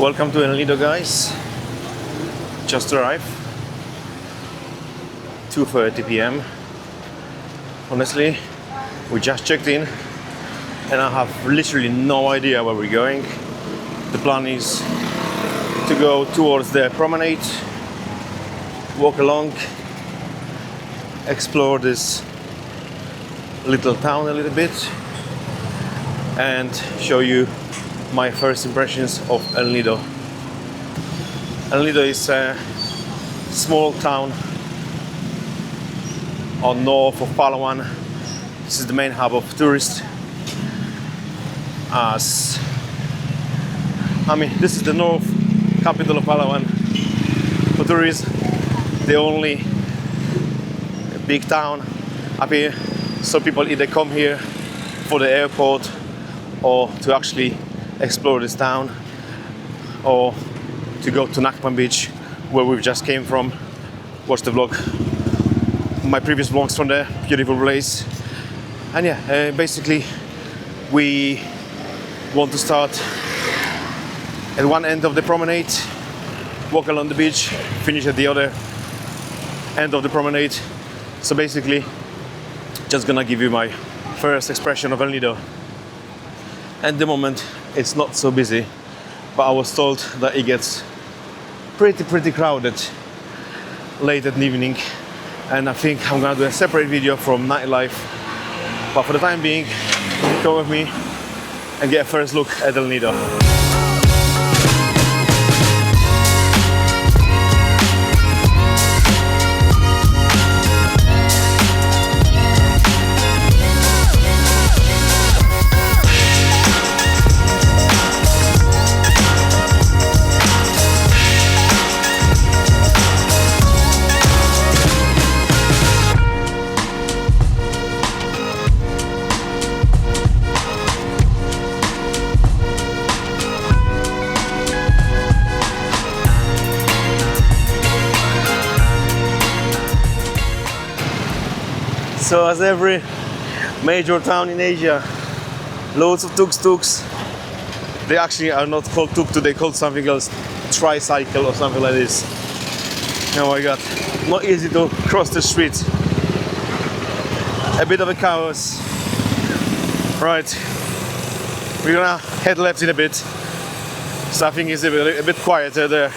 Welcome to El Nido, guys. Just arrived. 2:30 p.m. Honestly, we just checked in and I have literally no idea where we're going. The plan is to go towards the promenade, walk along, explore this little town a little bit, and show you my first impressions of El Nido. El Nido is a small town on north of Palawan. This is the main hub of tourists. This is the north capital of Palawan. For tourists, the only big town up here. So people either come here for the airport or to actually explore this town, or to go to Nakpan Beach, where we just came from. Watch the vlog, my previous vlogs from there. Beautiful place. And yeah, basically we want to start at one end of the promenade, walk along the beach, finish at the other end of the promenade. So basically just gonna give you my first expression of El Nido. At the moment it's not so busy, but I was told that it gets pretty crowded late at the evening, and I think I'm gonna do a separate video from nightlife. But for the time being, come with me and get a first look at El Nido. So as every major town in Asia, loads of tuk-tuks. They actually are not called tuk-tuk, they called something else, tricycle or something like this. Oh my god, not easy to cross the street. A bit of a chaos. Right, we're gonna head left in a bit. So I think it's a bit quieter there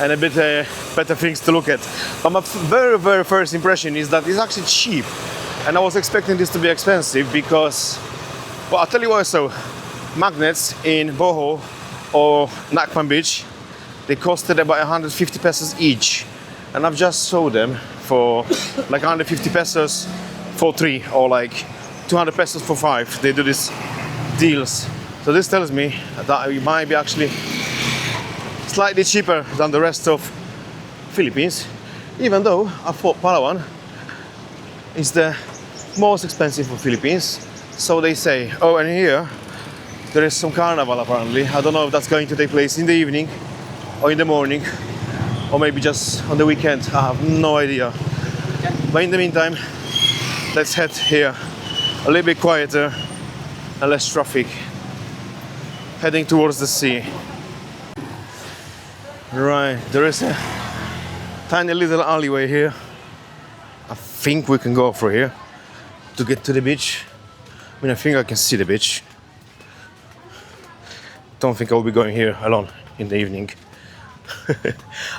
and a bit better things to look at. But my very first impression is that it's actually cheap, and I was expecting this to be expensive because, well, I'll tell you what I saw. Magnets in Boho or Nakpan Beach, they costed about 150 pesos each, and I've just sold them for like 150 pesos for 3 or like 200 pesos for 5. They do these deals. So this tells me that it might be actually slightly cheaper than the rest of Philippines, even though I thought Palawan is the most expensive for Philippines. So they say. Oh, and here there is some carnival apparently. I don't know if that's going to take place in the evening or in the morning, or maybe just on the weekend. I have no idea. But in the meantime, let's head here a little bit quieter and less traffic, heading towards the sea. Right, there is a tiny little alleyway here. I think we can go through here to get to the beach. I think I can see the beach. Don't think I will be going here alone in the evening.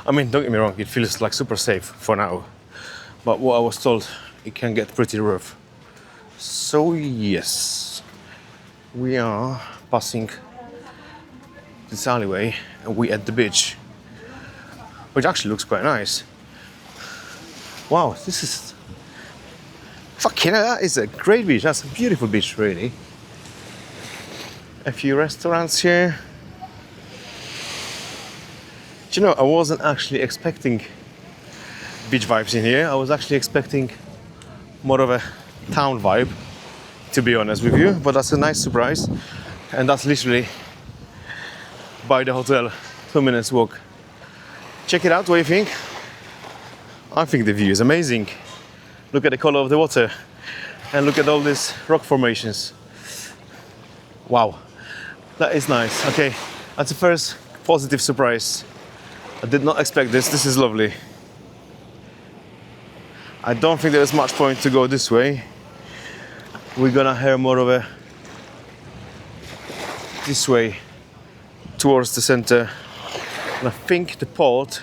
Don't get me wrong, it feels like super safe for now. But what I was told, it can get pretty rough. So yes, we are passing this alleyway and we at the beach, which actually looks quite nice. Wow, this is fucking hell, that is a great beach. That's a beautiful beach, really. A few restaurants here. Do you know, I wasn't actually expecting beach vibes in here. I was actually expecting more of a town vibe, to be honest with you. But that's a nice surprise. And that's literally by the hotel, 2 minutes walk. Check it out, what do you think? I think the view is amazing. Look at the color of the water and look at all these rock formations. Wow, that is nice. Okay, that's the first positive surprise. I did not expect this. This is lovely. I don't think there's much point to go this way. We're gonna head more of a this way towards the center. And I think the port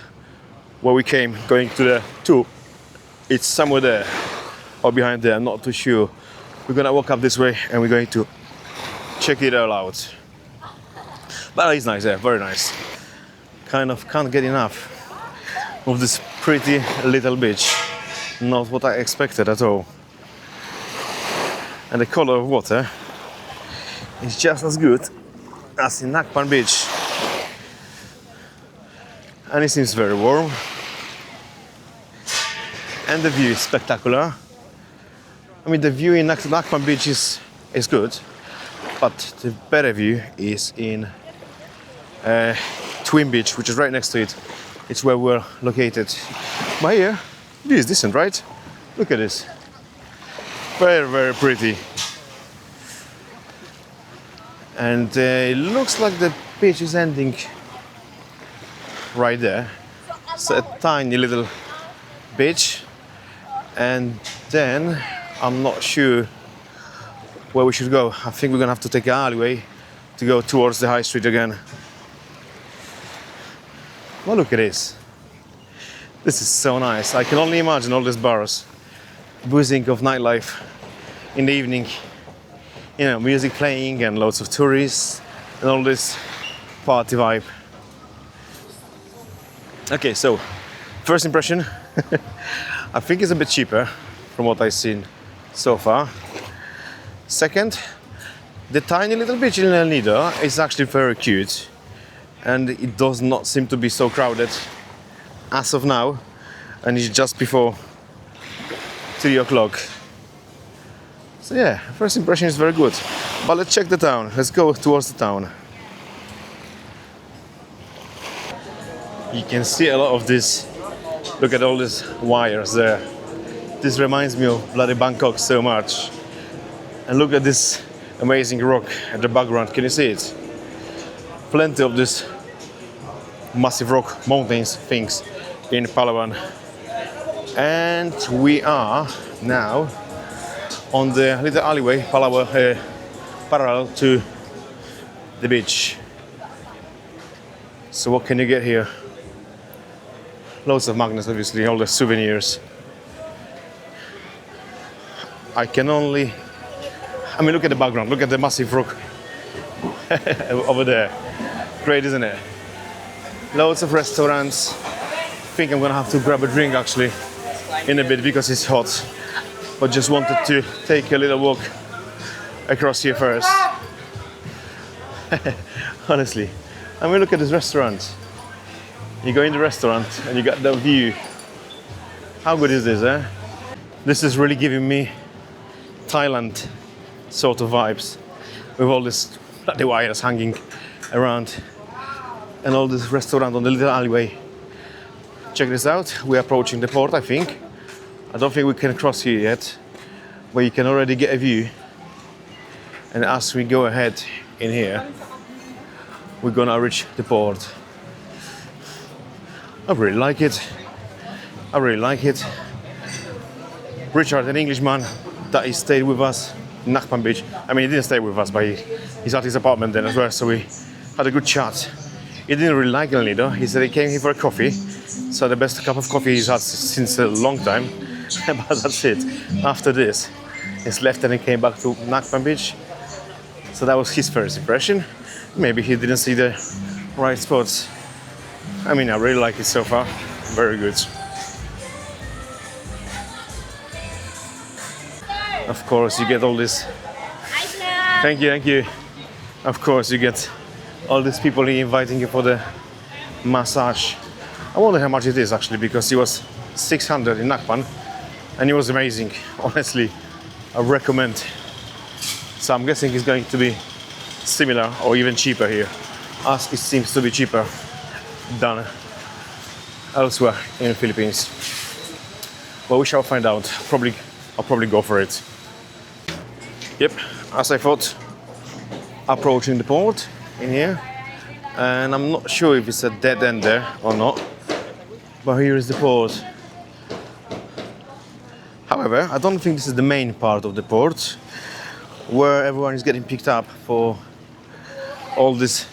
where we came, going to the tube, it's somewhere there or behind there. I'm not too sure. We're gonna walk up this way and we're going to check it all out. But it's nice, yeah, very nice. Kind of can't get enough of this pretty little beach. Not what I expected at all. And the color of water is just as good as in Nakpan Beach. And it seems very warm. And the view is spectacular. I mean, the view in Nakpan Beach is good, but the better view is in Twin Beach, which is right next to it. It's where we're located. But here, view is decent, right? Look at this. Very, very pretty. And it looks like the beach is ending right there. It's a tiny little beach. And then I'm not sure where we should go. I think we're gonna have to take an alleyway to go towards the high street again. Well, look at this. This is so nice. I can only imagine all these bars buzzing of nightlife in the evening. You know, music playing and loads of tourists and all this party vibe. Okay, so first impression, I think it's a bit cheaper from what I've seen so far. Second, the tiny little beach in El Nido is actually very cute and it does not seem to be so crowded as of now, and it's just before 3 o'clock. So yeah, first impression is very good. But let's check the town. Let's go towards the town. You can see a lot of this. Look at all these wires there. This reminds me of bloody Bangkok so much. And look at this amazing rock at the background. Can you see it? Plenty of this massive rock mountains things in Palawan. And we are now on the little alleyway, Palawan, parallel to the beach. So what can you get here? Loads of magnets, obviously, all the souvenirs. I mean, look at the background, look at the massive rock over there. Great, isn't it? Loads of restaurants. I think I'm gonna have to grab a drink actually in a bit because it's hot. But just wanted to take a little walk across here first. Honestly, I mean, look at this restaurant. You go in the restaurant and you got the view. How good is this, eh? This is really giving me Thailand sort of vibes, with all this bloody wires hanging around and all this restaurant on the little alleyway. Check this out. We're approaching the port, I think. I don't think we can cross here yet, but you can already get a view. And as we go ahead in here, we're gonna reach the port. I really like it. I really like it. Richard, an Englishman that he stayed with us in Nakpan Beach. I mean, he didn't stay with us, but he's at his apartment then as well, so we had a good chat. He didn't really like El Nido. He said he came here for a coffee. So the best cup of coffee he's had since a long time. But that's it. After this, he's left and he came back to Nakpan Beach. So that was his first impression. Maybe he didn't see the right spots. I mean, I really like it so far. Very good. Of course, you get all this. Thank you, thank you. Of course, you get all these people inviting you for the massage. I wonder how much it is actually, because it was 600 in Nakpan and it was amazing. Honestly, I recommend. So I'm guessing it's going to be similar or even cheaper here, as it seems to be cheaper than elsewhere in the Philippines. But we shall find out. I'll probably go for it. Yep, as I thought, approaching the port in here. and I'm not sure if it's a dead end there or not, but here is the port. However, I don't think this is the main part of the port where everyone is getting picked up for all these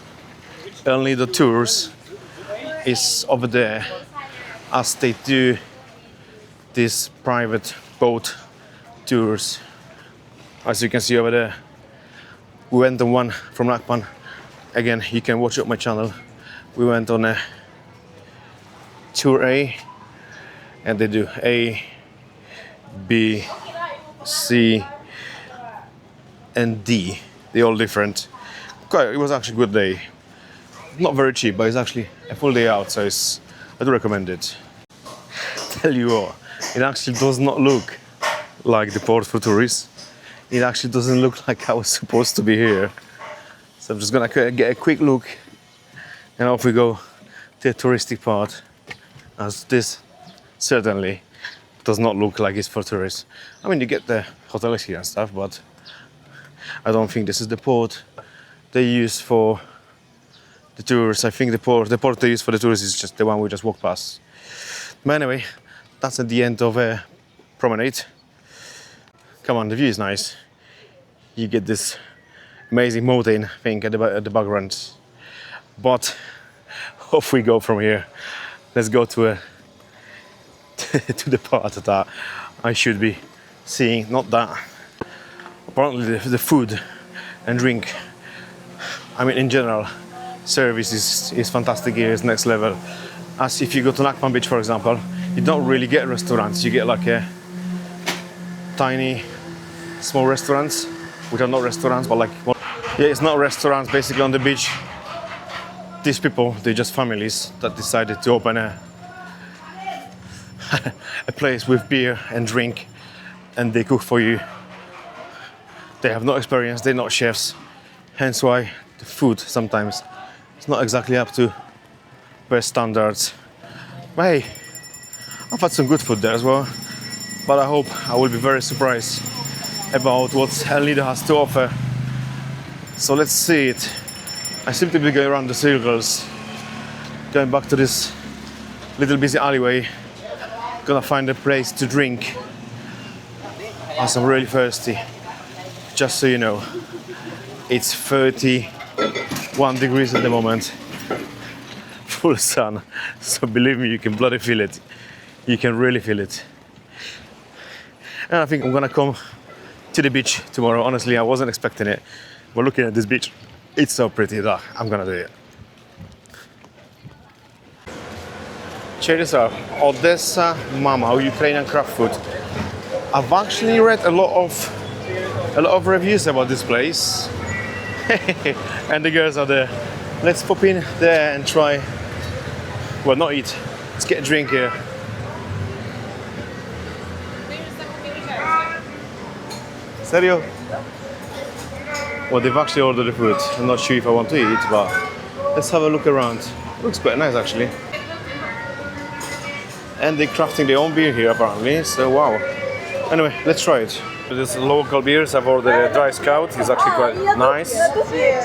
El Nido tours. Is over there, as they do these private boat tours. As you can see over there, we went on one from Nakpan. Again, you can watch it on my channel. We went on a tour A, and they do A, B, C, and D. They're all different. It was actually a good day. Not very cheap, but it's actually a full day out, so I do recommend it. Tell you what, it actually does not look like the port for tourists. It actually doesn't look like I was supposed to be here. So I'm just gonna get a quick look, and off we go to the touristic part, as this certainly does not look like it's for tourists. I mean, you get the hotels here and stuff, but I don't think this is the port they use for the tours. I think the port they use for the tourists is just the one we just walked past. But anyway, that's at the end of a promenade. Come on, the view is nice. You get this amazing mountain thing at the background. But off we go from here. Let's go to to the part that I should be seeing, not that. Apparently the food and drink, I mean in general, service is fantastic here, it's next level. As if you go to Nakpan Beach, for example, you don't really get restaurants, you get like a tiny, small restaurants, which are not restaurants, but like, yeah, it's not restaurants, basically on the beach. These people, they're just families that decided to open a place with beer and drink, and they cook for you. They have no experience, they're not chefs, hence why the food sometimes it's not exactly up to best standards. But hey, I've had some good food there as well, but I hope I will be very surprised about what El Nido has to offer. So let's see it. I seem to be going around the circles, going back to this little busy alleyway, gonna find a place to drink as I'm really thirsty. Just so you know, it's 31 degrees at the moment, full sun, so believe me, you can bloody feel it. You can really feel it. And I think I'm gonna come to the beach tomorrow. Honestly, I wasn't expecting it, but looking at this beach, it's so pretty that I'm gonna do it. Check this out, Odessa Mama, Ukrainian craft food. I've actually read a lot of reviews about this place. And the girls are there. Let's pop in there and try, well, not eat, let's get a drink here. Serio? Well, they've actually ordered the food. I'm not sure if I want to eat, but let's have a look around. Looks quite nice actually. And they're crafting their own beer here apparently, so wow. Anyway, let's try it. This local beers, I've ordered a dry scout, it's actually quite nice.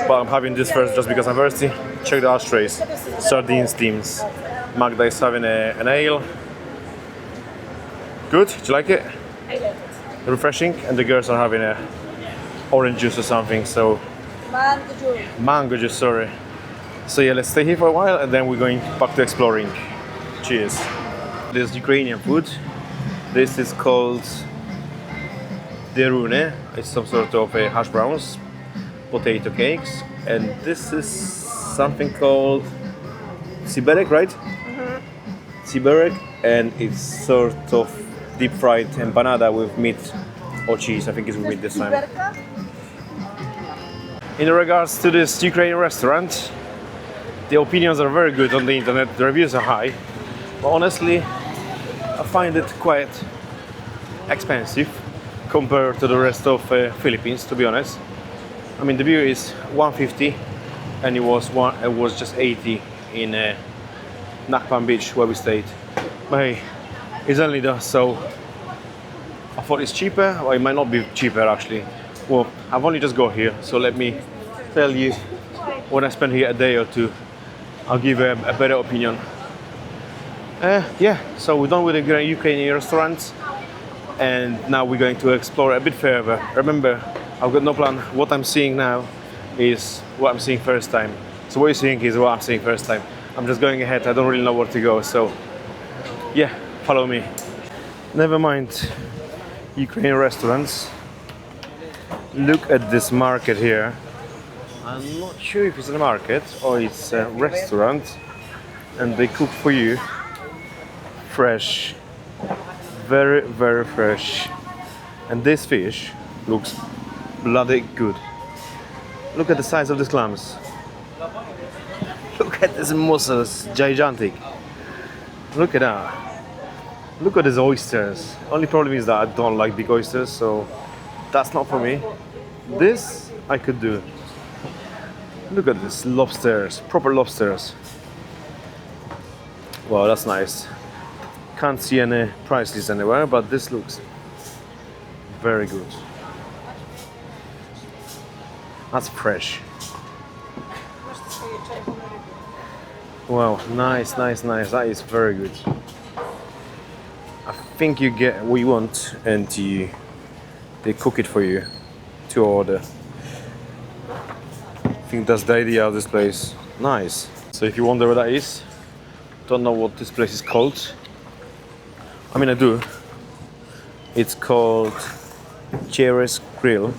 But I'm having this first just because I'm thirsty. Check the ashtrays, sardine steams. Magda is having an ale. Good, do you like it? I like it. Refreshing, and the girls are having a orange juice or something, so mango juice, sorry. So yeah, let's stay here for a while and then we're going back to exploring. Cheers. This is Ukrainian food. This is called derune. It's some sort of hash browns, potato cakes, and this is something called siberek, right? Mm-hmm. Siberek, and it's sort of deep fried empanada with meat or cheese. I think it's with meat this time. In regards to this Ukrainian restaurant, the opinions are very good on the internet, the reviews are high, but honestly I find it quite expensive compared to the rest of Philippines, to be honest. I mean, the beer is 150 and it was just 80 in Nakpan Beach where we stayed. But hey, it's only that, so I thought it's cheaper, or it might not be cheaper actually. Well, I've only just got here, so let me tell you when I spent here a day or two I'll give a better opinion. Yeah, so we're done with the Ukrainian restaurants, and now we're going to explore a bit further. Remember, I've got no plan. What I'm seeing now is what I'm seeing first time. So what you're seeing is what I'm seeing first time. I'm just going ahead. I don't really know where to go. So yeah, follow me. Never mind Ukrainian restaurants. Look at this market here. I'm not sure if it's a market or it's a restaurant, and they cook for you fresh, very, very fresh. And this fish looks bloody good. Look at the size of these clams. Look at these mussels, gigantic. Look at that. Look at these oysters. Only problem is that I don't like big oysters, so that's not for me. This I could do. Look at this, lobsters, proper lobsters. Wow, that's nice. Can't see any price list anywhere, but this looks very good. That's fresh. Wow, nice, nice, nice. That is very good. I think you get what you want, and they cook it for you to order. I think that's the idea of this place. Nice. So if you wonder what that is, don't know what this place is called. I mean, I do. It's called Cherry's Grill,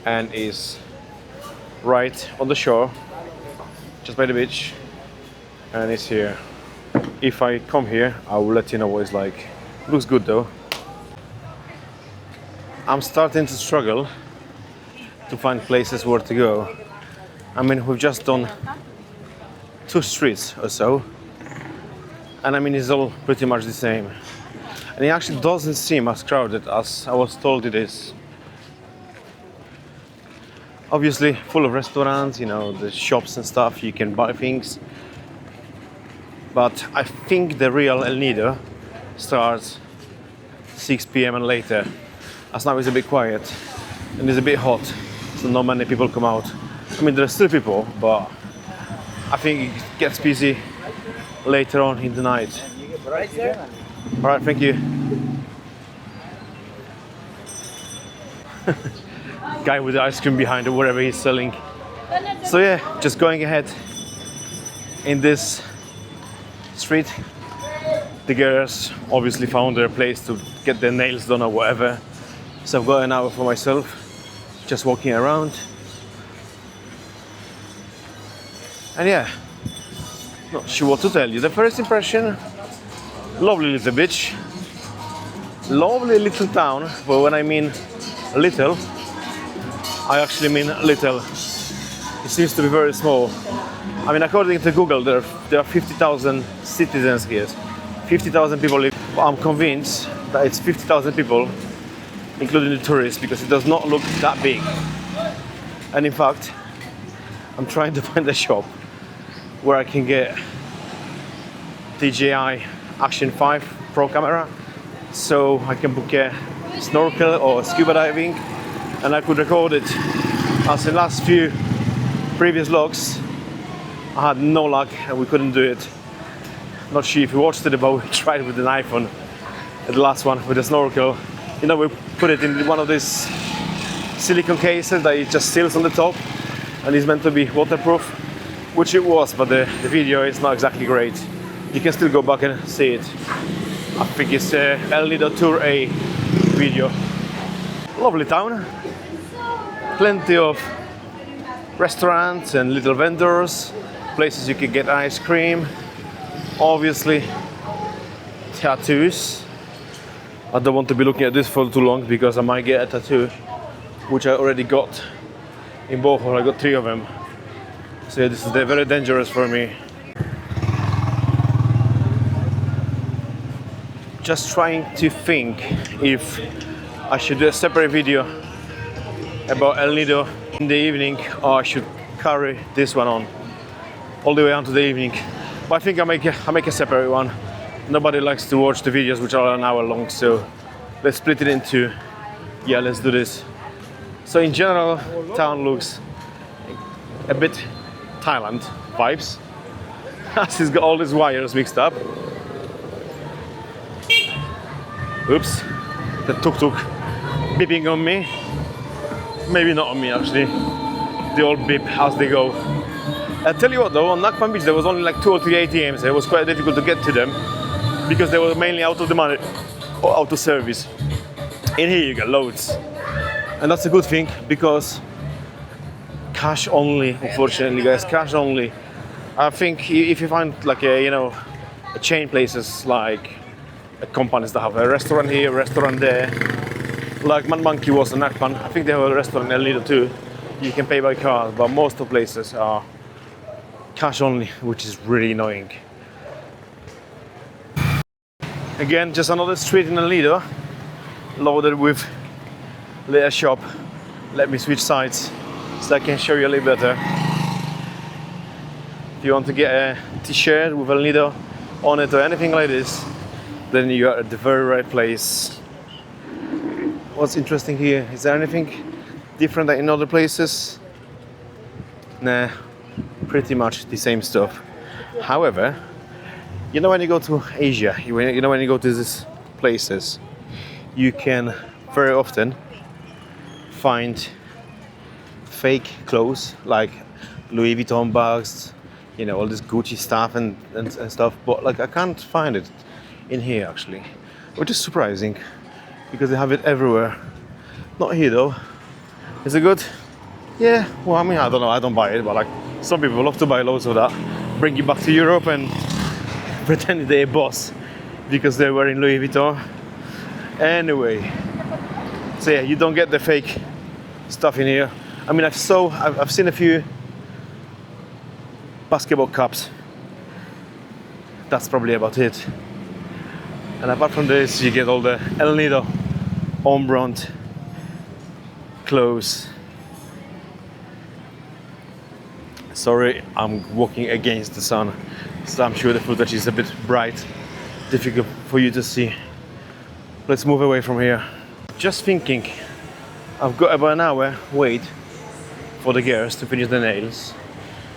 and is right on the shore, just by the beach, and it's here. If I come here, I will let you know what it's like. Looks good though. I'm starting to struggle to find places where to go. I mean, we've just done 2 streets or so, and I mean, it's all pretty much the same. And it actually doesn't seem as crowded as I was told it is. Obviously, full of restaurants, you know, the shops and stuff, you can buy things. But I think the real El Nido starts 6 p.m. and later. As now it's a bit quiet and it's a bit hot, so not many people come out. I mean, there's still people, but I think it gets busy later on in the night. Alright, thank you. Guy with the ice cream behind or whatever he's selling. So yeah, just going ahead in this street. The girls obviously found their place to get their nails done or whatever. So I've got an hour for myself, just walking around. And yeah, not sure what to tell you. The first impression, lovely little beach, lovely little town, but when I mean little, I actually mean little. It seems to be very small. I mean, according to Google, there are 50,000 citizens here. 50,000 people live. But I'm convinced that it's 50,000 people, including the tourists, because it does not look that big. And in fact, I'm trying to find a shop where I can get DJI Action 5 Pro camera, so I can book a snorkel or scuba diving, and I could record it. As in the last few previous vlogs, I had no luck and we couldn't do it. Not sure if you watched it, but we tried with an iPhone. The last one with a snorkel, you know, we put it in one of these silicone cases that it just seals on the top and is meant to be waterproof, which it was, but the video is not exactly great. You can still go back and see it. I think it's El Nido Tour A video. Lovely town, plenty of restaurants and little vendors, places you can get ice cream, obviously tattoos. I don't want to be looking at this for too long because I might get a tattoo, which I already got in Bohol. I got 3 of them. So yeah, this is very dangerous for me. Just trying to think if I should do a separate video about El Nido in the evening, or I should carry this one on all the way on to the evening. But I think I make a separate one. Nobody likes to watch the videos which are an hour long, so let's split it into, yeah, let's do this. So in general, town looks a bit Thailand vibes. He's got all these wires mixed up. Oops, the tuk-tuk beeping on me. Maybe not on me actually. They all beep as they go. I tell you what though, on Nakpan Beach there was only like 2 or 3 ATMs. It was quite difficult to get to them because they were mainly out of the money or out of service. In here you get loads. And that's a good thing because cash only, unfortunately guys, cash only. I think if you find like a chain places like companies that have a restaurant here, a restaurant there, like Mad Monkey was in Nakpan. I think they have a restaurant in Nido too. You can pay by card, but most of the places are cash only, which is really annoying. Again, just another street in Nido, loaded with little shop. Let me switch sides so I can show you a little better. If you want to get a t-shirt with a Nido on it or anything like this, then you are at the very right place. What's interesting here? Is there anything different than in other places? Nah, pretty much the same stuff. However, you know when you go to Asia, when you go to these places, you can very often find fake clothes like Louis Vuitton bags, all this Gucci stuff and stuff, but like I can't find it in here actually, which is surprising because they have it everywhere. Not here though. Is it good? Yeah, well I mean I don't know, I don't buy it, but like some people love to buy loads of that, bring it back to Europe and pretend they're a boss because they're wearing Louis Vuitton. Anyway, so yeah, you don't get the fake stuff in here. I mean I've seen a few basketball caps. That's probably about it. And apart from this, you get all the El Nido home brand clothes. Sorry, I'm walking against the sun, so I'm sure the footage is a bit bright, difficult for you to see. Let's move away from here. Just thinking, I've got about an hour wait for the girls to finish the nails,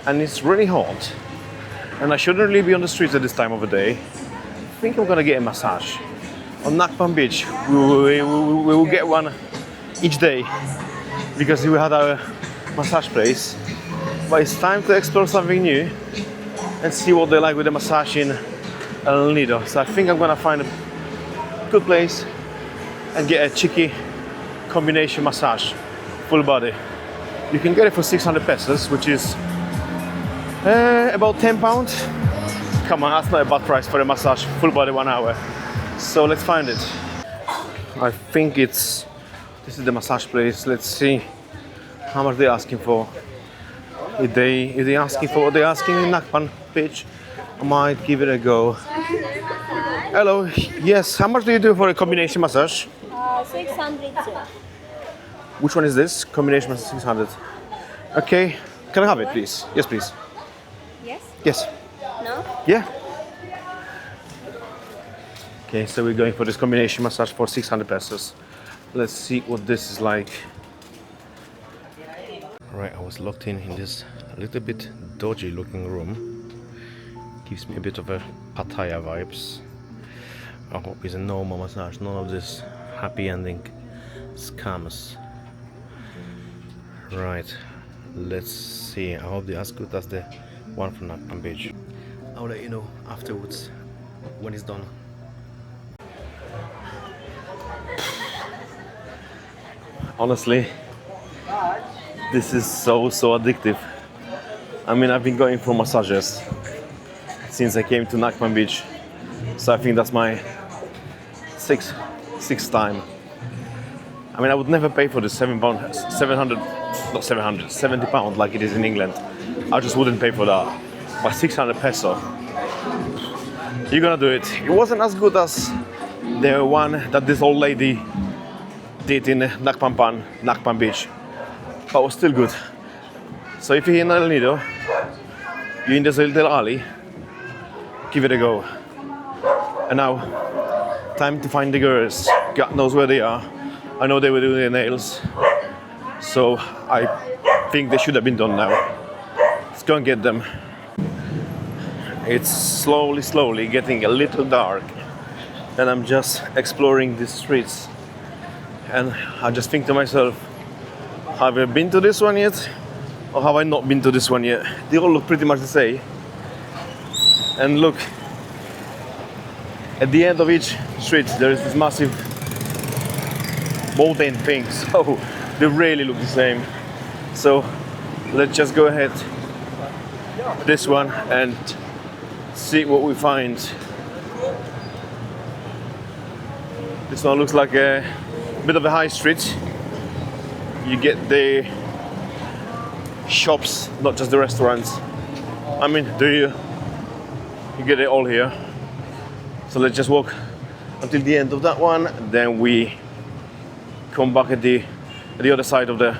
and it's really hot, and I shouldn't really be on the streets at this time of the day. I think I'm gonna get a massage. On Nakpan Beach, we will get one each day because we had our massage place. But it's time to explore something new and see what they like with the massage in El Nido. So I think I'm gonna find a good place and get a cheeky combination massage, full body. You can get it for 600 pesos, which is about 10 pounds. Come on, that's not a bad price for a massage, full body 1 hour. So let's find it. I think this is the massage place. Let's see how much they're asking for. If they asking for what they're asking in Nakpan Beach, I might give it a go. Hello, yes, how much do you do for a combination massage? 600, sir. Which one is this? Combination massage 600. Okay, can I have it please? Yes, please. Yes? Yes. No? Yeah. Okay, so we're going for this combination massage for 600 pesos. Let's see what this is like. Right, I was locked in this a little bit dodgy looking room. Gives me a bit of a Pattaya vibes. I hope it's a normal massage, none of this happy ending scams. Right, let's see. I hope they're as good as the one from Nakpan Beach. I'll let you know afterwards when it's done. Honestly, this is so addictive. I mean, I've been going for massages since I came to Nakpan Beach, so I think that's my sixth time. I mean, I would never pay for this £70 like it is in England. I just wouldn't pay for that. But 600 peso, you're gonna do it. It wasn't as good as the one that this old lady did in Nakpan Beach, but it was still good. So if you're in El Nido, you're in this little alley, give it a go. And now, time to find the girls. God knows where they are. I know they were doing their nails, so I think they should have been done now. Let's go and get them. It's slowly getting a little dark, and I'm just exploring these streets. And I just think to myself, have I been to this one yet? Or have I not been to this one yet? They all look pretty much the same. And look, at the end of each street there is this massive mountain thing, so they really look the same. So let's just go ahead this one and see what we find. This one looks like a bit of a high street. You get the shops, not just the restaurants. I mean, you get it all here. So let's just walk until the end of that one, then we come back at the other side of the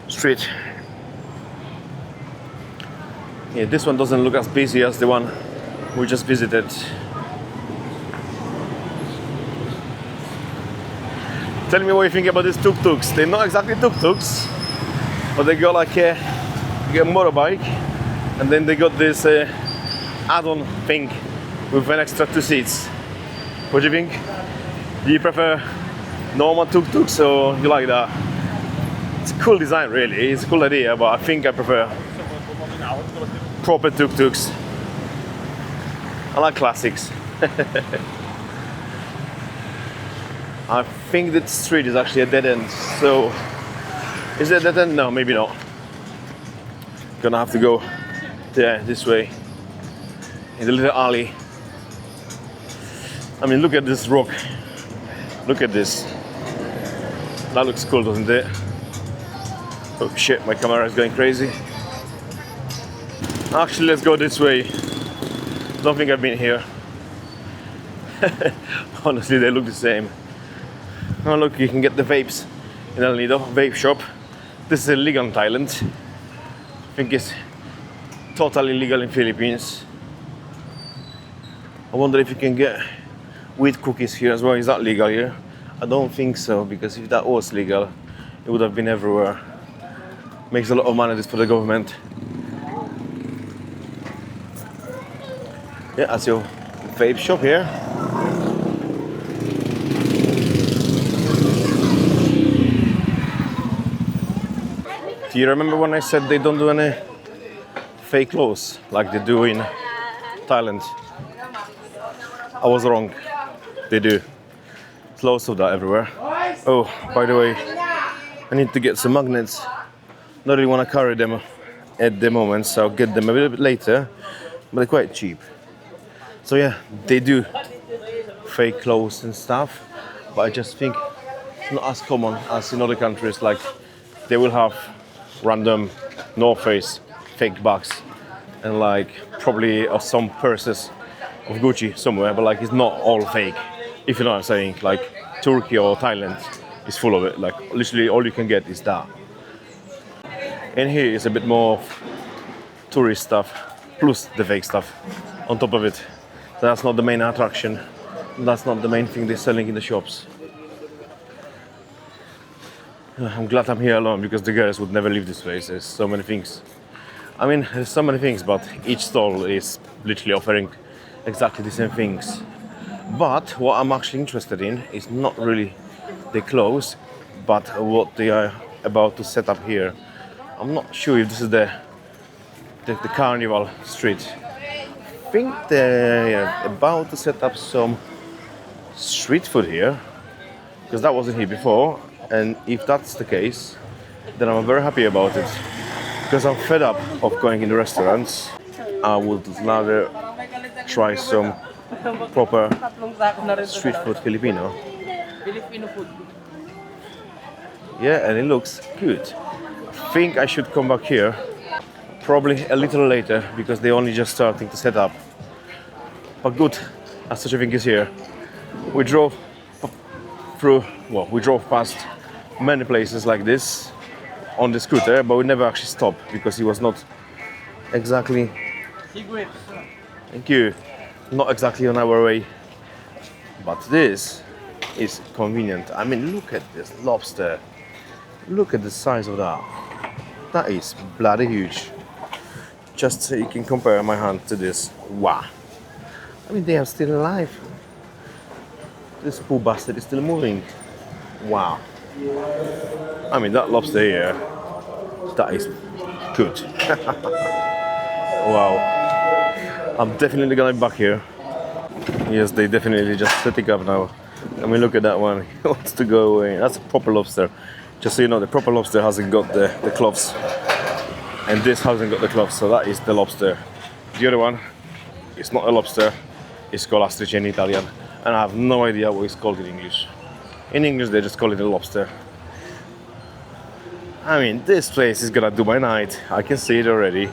street. Yeah, this one doesn't look as busy as the one we just visited. Tell me what you think about these tuk-tuks. They're not exactly tuk-tuks, but they got like a motorbike, and then they got this add-on thing with an extra 2 seats. What do you think? Do you prefer normal tuk-tuks or you like that? It's a cool design, really. It's a cool idea, but I think I prefer proper tuk-tuks. I like classics. I think that street is actually a dead end. So, is it a dead end? No, maybe not. Gonna have to go there, this way, in the little alley. I mean, look at this rock. Look at this. That looks cool, doesn't it? Oh shit, my camera is going crazy. Actually, let's go this way. Don't think I've been here. Honestly, they look the same. Oh look, you can get the vapes in El Nido, vape shop. This is illegal in Thailand. I think it's totally illegal in Philippines. I wonder if you can get wheat cookies here as well. Is that legal here? I don't think so, because if that was legal, it would have been everywhere. Makes a lot of money this for the government. Yeah, that's your vape shop here. Do you remember when I said they don't do any fake clothes like they do in Thailand? I was wrong. They do. There's loads of that everywhere. Oh, by the way, I need to get some magnets. Not really want to carry them at the moment, so I'll get them a little bit later. But they're quite cheap. So yeah, they do fake clothes and stuff. But I just think it's not as common as in other countries. Like they will have random North Face fake bags and like probably some purses of Gucci somewhere, but like it's not all fake, if you know what I'm saying. Like Turkey or Thailand is full of it. Like literally all you can get is that. And here is a bit more tourist stuff plus the fake stuff on top of it. That's not the main attraction. That's not the main thing they're selling in the shops. I'm glad I'm here alone, because the girls would never leave this place. There's so many things. I mean, there's so many things, but each stall is literally offering exactly the same things. But what I'm actually interested in is not really the clothes, but what they are about to set up here. I'm not sure if this is the carnival street. I think they're about to set up some street food here, because that wasn't here before. And if that's the case, then I'm very happy about it, because I'm fed up of going in the restaurants. I would rather try some proper street food Filipino. Yeah, and it looks good. I think I should come back here probably a little later, because they're only just starting to set up. But good, as such a thing is here. We drove past many places like this on the scooter, but we never actually stopped because it was not exactly, thank you, not exactly on our way. But this is convenient. I mean, look at this lobster. Look at the size of that. That is bloody huge. Just so you can compare my hand to this. Wow. I mean, they are still alive. This poor bastard is still moving. Wow. I mean, that lobster here, that is good. Wow. I'm definitely gonna be back here. Yes, they definitely just setting up now. I mean, look at that one. He wants to go away. That's a proper lobster. Just so you know, the proper lobster hasn't got the claws. And this hasn't got the claws, so that is the lobster. The other one, it's not a lobster. It's called ostrich in Italian. And I have no idea what it's called in English. In English, they just call it a lobster. I mean, this place is gonna do my night. I can see it already.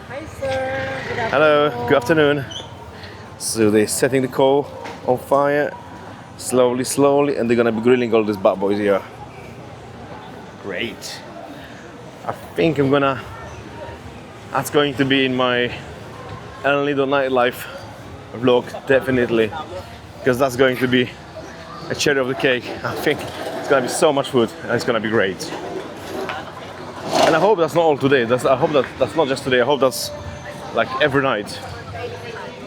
Hi, sir. Good afternoon. Hello, good afternoon. So they're setting the coal on fire, slowly, and they're gonna be grilling all these bad boys here. Great. I think that's going to be in my El Nido nightlife vlog, definitely. Because that's going to be a cherry of the cake. I think it's gonna be so much food and it's gonna be great. And I hope that's not all today. I hope that's not just today. I hope that's like every night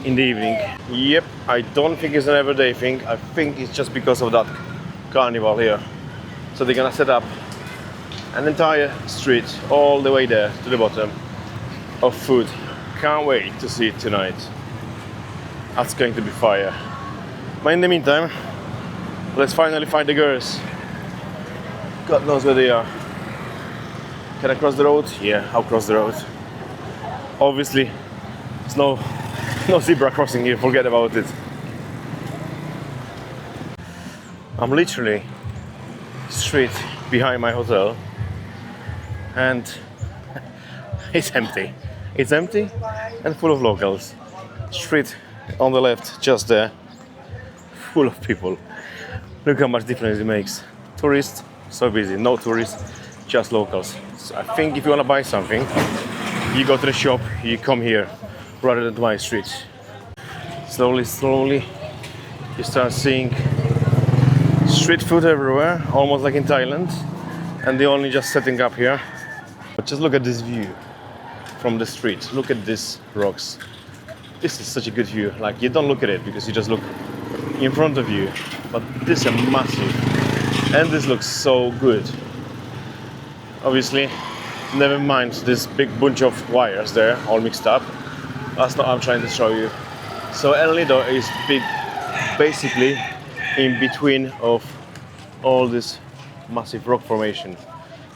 in the evening. Yep, I don't think it's an everyday thing. I think it's just because of that carnival here. So they're gonna set up an entire street all the way there to the bottom of food. Can't wait to see it tonight. That's going to be fire. But in the meantime, let's finally find the girls. God knows where they are. Can I cross the road? Yeah, I'll cross the road. Obviously, there's no zebra crossing here, forget about it. I'm literally straight behind my hotel and it's empty. It's empty and full of locals. Street on the left, just there, full of people. Look how much difference it makes. Tourists, so busy. No tourists, just locals. So I think if you want to buy something, you go to the shop, you come here rather than to my street. Slowly, you start seeing street food everywhere, almost like in Thailand, and they're only just setting up here. But just look at this view from the street. Look at these rocks. This is such a good view. Like, you don't look at it because you just look in front of you, but this is massive, and this looks so good. Obviously, never mind this big bunch of wires there, all mixed up. That's not what I'm trying to show you. So El Nido is basically in between of all this massive rock formation.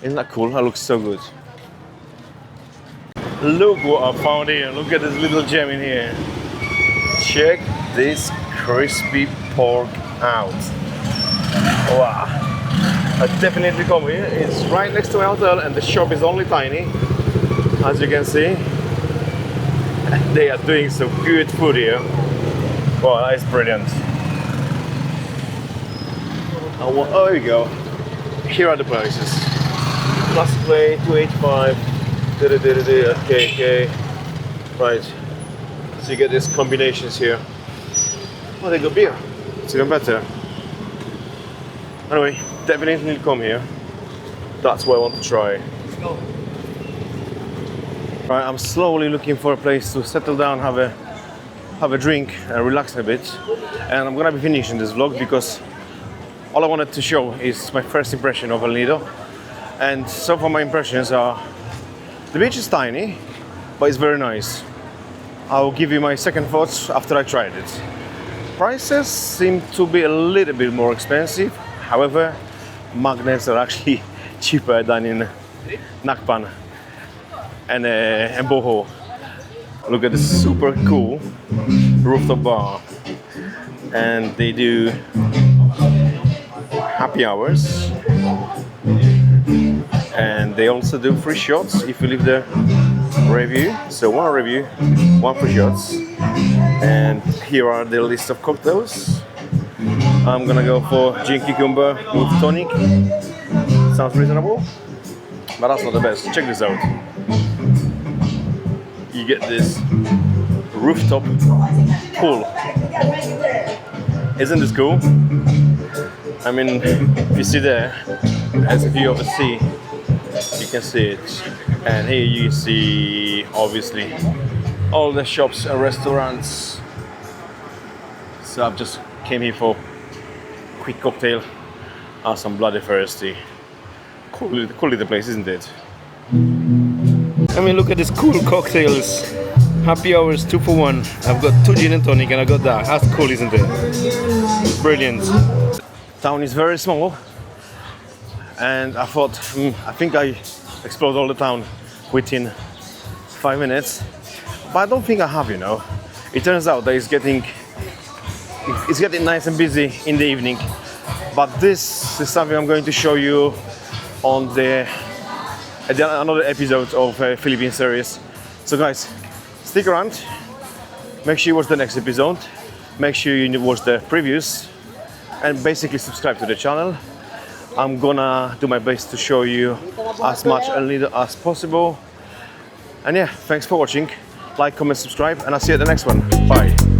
Isn't that cool? That looks so good. Look what I found here. Look at this little gem in here. Check this crispy pork out. Wow. I definitely come here. It's right next to my hotel and the shop is only tiny, as you can see. They are doing some good food here. Wow, that is brilliant. Oh, there we go. Here are the prices. Classic plate, 285. Okay. Right. So you get these combinations here. Oh, they got beer. It's even better. Anyway, definitely come here. That's what I want to try. Let's go. Right, I'm slowly looking for a place to settle down, have a drink and relax a bit. And I'm gonna be finishing this vlog because all I wanted to show is my first impression of El Nido. And so far my impressions are, the beach is tiny, but it's very nice. I'll give you my second thoughts after I tried it. Prices seem to be a little bit more expensive. However, magnets are actually cheaper than in Nakpan and Boho. Look at this super cool rooftop bar. And they do happy hours. And they also do free shots if you leave the review. So one review, one free shots. And here are the list of cocktails. I'm gonna go for gin cucumber with tonic. Sounds reasonable, but that's not the best. Check this out. You get this rooftop pool. Isn't this cool? I mean, if you see there, as a view of the sea, you can see it. And here you see obviously. All the shops and restaurants. So I've just came here for a quick cocktail. I'm bloody thirsty. Cool little place, isn't it? I mean, look at these cool cocktails. Happy hours 2 for 1. I've got 2 gin and tonic and I got that. That's cool, isn't it? Brilliant. Town is very small, and I thought I think I explored all the town within 5 minutes, but I don't think I have. It turns out that it's getting nice and busy in the evening. But this is something I'm going to show you on another episode of Philippine series. So guys, stick around. Make sure you watch the next episode. Make sure you watch the previews. And basically subscribe to the channel. I'm gonna do my best to show you as much on Nido as possible. And yeah, thanks for watching. Like, comment, subscribe, and I'll see you at the next one. Bye.